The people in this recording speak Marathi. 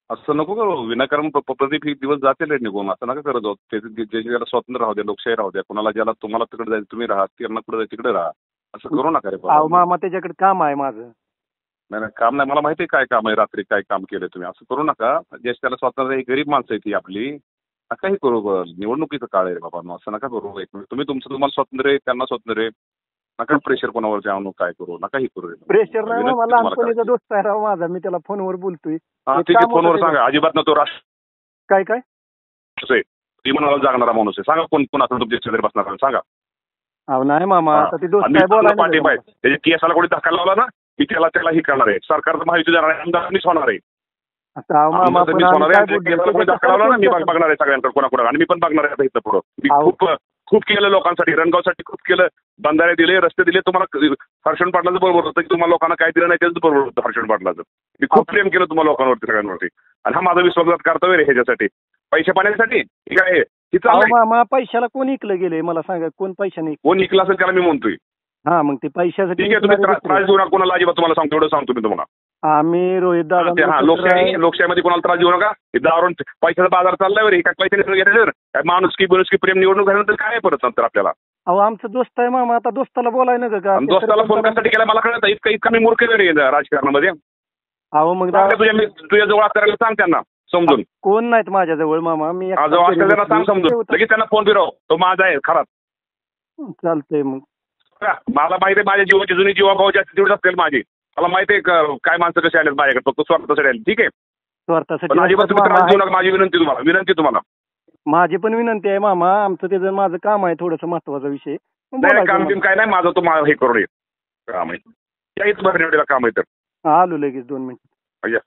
असं नको करू. विनाकारण प्रदीप ही दिवस जातील रे निघून. असं नका करत जाऊ. ज्याला स्वातंत्र्य राहू द्या, लोकशाही राहू द्या. कोणाला ज्याला तुम्हाला तिकडे जायचं तुम्ही राहा, त्यांना कुठे जायचं तिकडे राहा. असं करू नका रे अहो बाबा. मामा त्याच्याकडे काम आहे माझं. नाही नाही, काम नाही. मला माहिती आहे काय काम आहे, रात्री काय काम केलं तुम्ही. असं करू नका. ज्याला त्याला स्वातंत्र्य, ही गरीब माणसं आहे ती आपली. नकाही करू. निवडणुकीचं काळ आहे रे बाबा. असं नका करू. एक मिनिट. तुम्ही तुमचं तुम्हाला स्वातंत्र्य आहे, त्यांना स्वातंत्र्य आहे. नका प्रेशर कोणावर आणू, काय करू. नकाही करू. प्रेशर नाही विनंती मामा, तुम्हाला लहानपणीचा करायची. दोस्त आहे राव माझा. मी त्याला फोनवर बोलतोय. हा एक ठीक आहे, काम फोनवर होतं सांगा. अजिबात ना तो राष्ट्र काय काय आहे. ती म्हणाला जागणारा माणूस आहे. सांगा कोण कोण असं तुमच्या शेजारी बसणार आहे, सांगा. अहो नाही मामा, हा. आता ते दोस्त आणि मी काय चांगला बोलायला पाठिंबा आहे. त्याच्या केसाला कोणी धक्का लावला ना, मी त्याला ही करणार आहे. सरकारचं माहिती देणार आहे. आमदार मीच होणार आहे. आता अहो मामा, आमदार पण मीच आम्ही होणार काय आहे. बोलतोय केसाला कोणी धक्का लावला ना, मी बघणार आहे सगळ्यांकडे कोणाकडे. आणि मी पण बघणार आहे आता इथं पुढं. मी अहो. खूप केलं लोकांसाठी, रणगावसाठी खूप केलं. बंधारे दिले, रस्ते दिले. तुम्हाला हर्षण पाटलाचं बरोबर होतं की तुम्हाला लोकांना काय दिलं नाही त्याचं बरोबर होतं हर्षण पाटलाचं. मी खूप प्रेम केलं तुम्हाला लोकांवरती, सगळ्यांवरती. आणि हा माझा विश्वासघात कर्तव्य आहे ह्याच्यासाठी. पैसे पाण्यासाठी ठीक आहे. ही अहो चाललंय. मामा, पैशाला कोण इकलं गेले मला सांगा, कोण पैशाने? कोण निघला असेल त्याला मी म्हणतोय. हा मग ते पैशासाठी ठीक आहे, तुम्ही त्रास देऊ नका कोणाला. अजिबात तुम्हाला सांगतो, एवढं सांगतो मी तुम्हाला. आम्ही रोहित दादा हा, लोकशाहीमध्ये कोणाला त्रास देऊ नका. दारून पैशाचा बाजार चाललाय बरं. काय पैसे घेतल्यावर काय माणुसकी बिनुसकी प्रेम निवडणूक झाल्यानंतर काय परत नंतर आपल्याला. अहो आमचा दोस्त आहे मामा, आता दोस्ताला बोलाय ना का? दोस्ताला फोन करण्यासाठी केला मला कळत. इतका मी मूर्ख रे राजकारणामध्ये. अहो मग तुझ्या जवळ असणाऱ्याला सांग त्यांना समजून. कोण नाहीत माझ्याजवळ मामा. मी जवळ असलेल्यांना सांग समजून. लगेच त्यांना फोन फिरव, तो माझा आहे खराच. चालतंय मग. मला माहिती आहे माझ्या जीवाची जुनी जीवाभाव जास्त तेवढीच असतील माझी. मला माहिती आहे काय माणसं कशी आलेत माझ्याकडे, फक्त स्वार्थासाठी आले. ठीक आहे, पण अजिबात तुम्ही त्रास देऊ नका. माझी विनंती तुम्हाला. माझी पण विनंती आहे मामा. आमचं त्याचं माझं काम आहे थोडंसं महत्वाचा विषय. नाही काम काय नाही माझं, तो हे करू काम आहे. याहीच भरणीला काम आहे तर आलो लगेच 2 मिनिट. अय्या.